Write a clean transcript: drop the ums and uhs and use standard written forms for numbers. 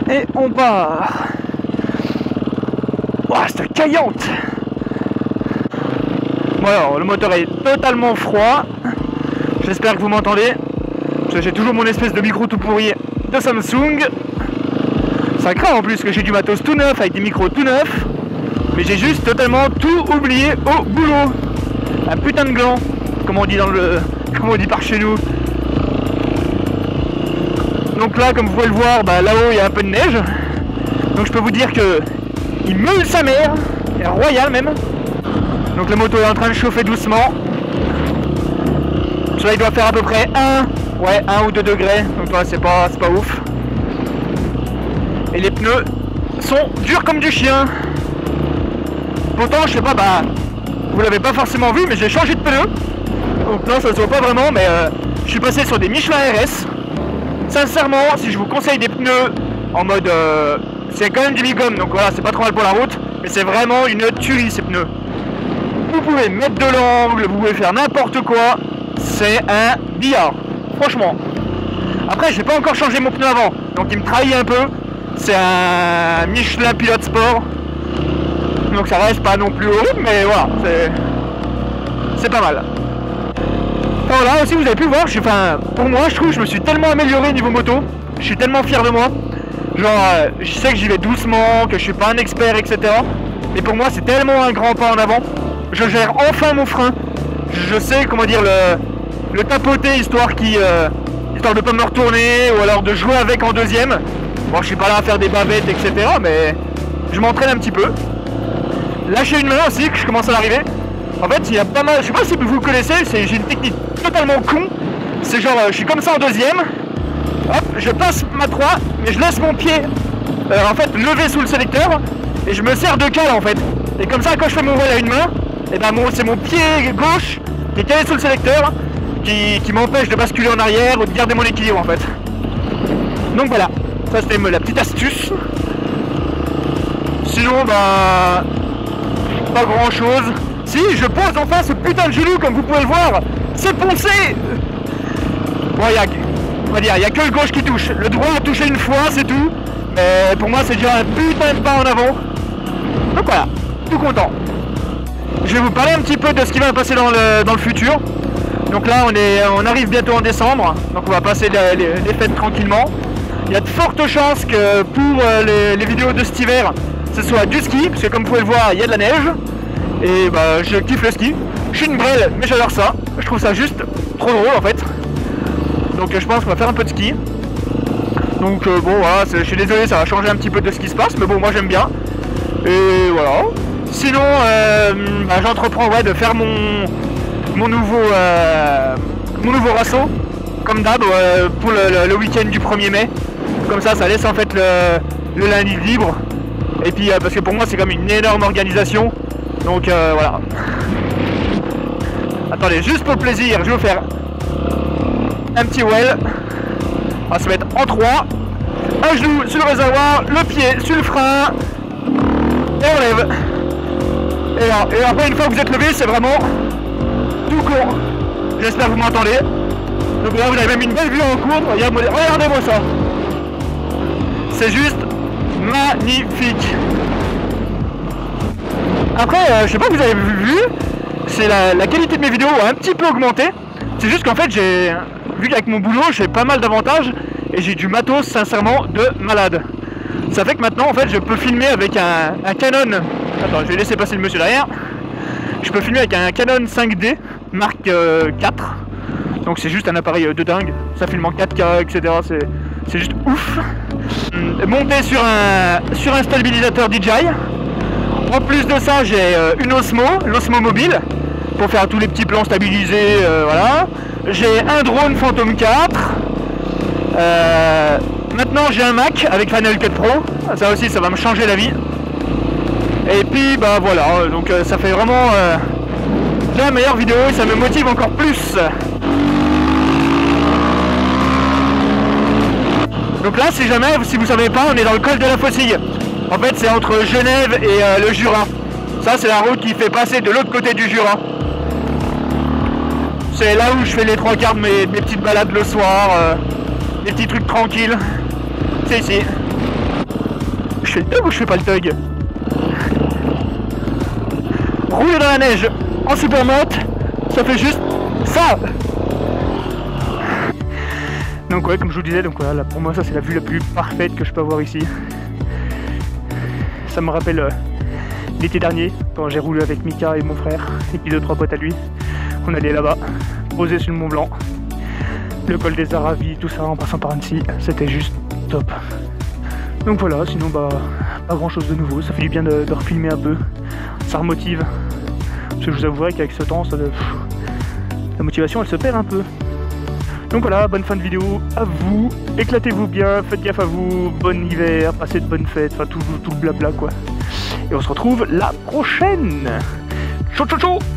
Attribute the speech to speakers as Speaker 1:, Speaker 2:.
Speaker 1: Et on part. Ouah, c'est caillante. Bon alors, le moteur est totalement froid. J'espère que vous m'entendez. Parce que j'ai toujours mon espèce de micro tout pourri de Samsung. Ça craint en plus que j'ai du matos tout neuf avec des micros tout neufs. Mais j'ai juste totalement tout oublié au boulot. Un putain de gland, comme on dit comme on dit par chez nous. Donc là, comme vous pouvez le voir, bah, là-haut il y a un peu de neige. Donc je peux vous dire que il meule sa mère, et royal même. Donc la moto est en train de chauffer doucement. Cela il doit faire à peu près 1 ou 2 degrés. Donc là c'est pas ouf. Et les pneus sont durs comme du chien. Pourtant je sais pas, bah vous l'avez pas forcément vu, mais j'ai changé de pneus. Donc là ça se voit pas vraiment, mais je suis passé sur des Michelin RS. Sincèrement, si je vous conseille des pneus en mode c'est quand même du bigum, donc voilà, c'est pas trop mal pour la route, mais c'est vraiment une tuerie ces pneus. Vous pouvez mettre de l'angle, vous pouvez faire n'importe quoi, c'est un billard, franchement. Après, j'ai pas encore changé mon pneu avant, donc il me trahit un peu. C'est un Michelin Pilote Sport, donc ça reste pas non plus horrible, mais voilà, c'est pas mal. Alors là aussi, vous avez pu voir, pour moi, je trouve que je me suis tellement amélioré niveau moto, je suis tellement fier de moi. Genre, je sais que j'y vais doucement, que je suis pas un expert, etc. Mais pour moi, c'est tellement un grand pas en avant. Je gère enfin mon frein. Je sais, comment dire, le tapoter, histoire de pas me retourner, ou alors de jouer avec en deuxième. Bon, je suis pas là à faire des bavettes, etc. Mais je m'entraîne un petit peu. Lâcher une main aussi, que je commence à l'arriver. En fait, il y a pas mal, je sais pas si vous connaissez, j'ai une technique totalement con. C'est genre, je suis comme ça en deuxième. Hop, je passe ma 3, mais je laisse mon pied en fait levé sous le sélecteur et je me sers de cale en fait. Et comme ça, quand je fais mon vol à une main, et ben c'est mon pied gauche qui est calé sous le sélecteur qui m'empêche de basculer en arrière ou de garder mon équilibre en fait. Donc voilà, ça c'était la petite astuce. Sinon, bah pas grand chose. Si, je pose enfin ce putain de genou comme vous pouvez le voir, c'est poncé. Bon, il n'y a que le gauche qui touche. Le droit a touché une fois, c'est tout. Mais pour moi, c'est déjà un putain de pas en avant. Donc voilà, tout content. Je vais vous parler un petit peu de ce qui va passer dans le futur. Donc là, on arrive bientôt en décembre. Donc on va passer les fêtes tranquillement. Il y a de fortes chances que pour les vidéos de cet hiver, ce soit du ski. Parce que comme vous pouvez le voir, il y a de la neige. Et bah, je kiffe le ski. Je suis une brêle, mais j'adore ça. Je trouve ça juste trop drôle en fait. Donc je pense qu'on va faire un peu de ski. Donc bon voilà, je suis désolé, ça va changer un petit peu de ce qui se passe, mais bon moi j'aime bien. Et voilà. Sinon bah, j'entreprends de faire mon nouveau rasso, comme d'hab, pour le week-end du 1er mai. Comme ça laisse en fait le lundi libre. Et puis parce que pour moi c'est comme une énorme organisation. Donc voilà. Attendez, juste pour le plaisir, je vais vous faire un petit well. On va se mettre en 3. Un genou sur le réservoir, le pied sur le frein. Et on lève. Et après, une fois que vous êtes levé, c'est vraiment tout court. J'espère que vous m'entendez. Donc là, vous avez même une belle vue en cours. Regardez-moi ça. C'est juste magnifique. Après, je sais pas si vous avez vu, c'est la qualité de mes vidéos a un petit peu augmenté. C'est juste qu'en fait, vu qu'avec mon boulot, j'ai pas mal d'avantages et j'ai du matos, sincèrement, de malade. Ça fait que maintenant, en fait, je peux filmer avec un Canon. Attends, je vais laisser passer le monsieur derrière. Je peux filmer avec un Canon 5D, marque 4. Donc c'est juste un appareil de dingue. Ça filme en 4K, etc. C'est juste ouf. Monté sur un stabilisateur DJI. En plus de ça, j'ai une l'Osmo mobile, pour faire tous les petits plans stabilisés, voilà. J'ai un drone Phantom 4. Maintenant j'ai un Mac avec Final Cut Pro. Ça aussi, ça va me changer la vie. Et puis bah voilà, donc ça fait vraiment la meilleure vidéo et ça me motive encore plus. Donc là, si vous savez pas, on est dans le col de la Faucille. En fait, c'est entre Genève et le Jura. Ça, c'est la route qui fait passer de l'autre côté du Jura. C'est là où je fais les 3/4 de mes petites balades le soir, des petits trucs tranquilles. C'est ici. fais le tug ou je fais pas le tug? Rouler dans la neige en supermoto, ça fait juste ça. Donc ouais, comme je vous disais, donc voilà, pour moi ça c'est la vue la plus parfaite que je peux avoir ici. Ça me rappelle l'été dernier, quand j'ai roulé avec Mika et mon frère, et puis 2-3 potes à lui. On allait là-bas, posé sur le Mont Blanc, le col des Aravis, tout ça, en passant par Annecy, c'était juste top. Donc voilà, sinon bah pas grand chose de nouveau, ça fait du bien de refilmer un peu, ça remotive. Parce que je vous avouerai qu'avec ce temps, la motivation elle se perd un peu. Donc voilà, bonne fin de vidéo à vous, éclatez-vous bien, faites gaffe à vous, bon hiver, passez de bonnes fêtes, enfin tout le blabla quoi. Et on se retrouve la prochaine. Ciao ciao ciao.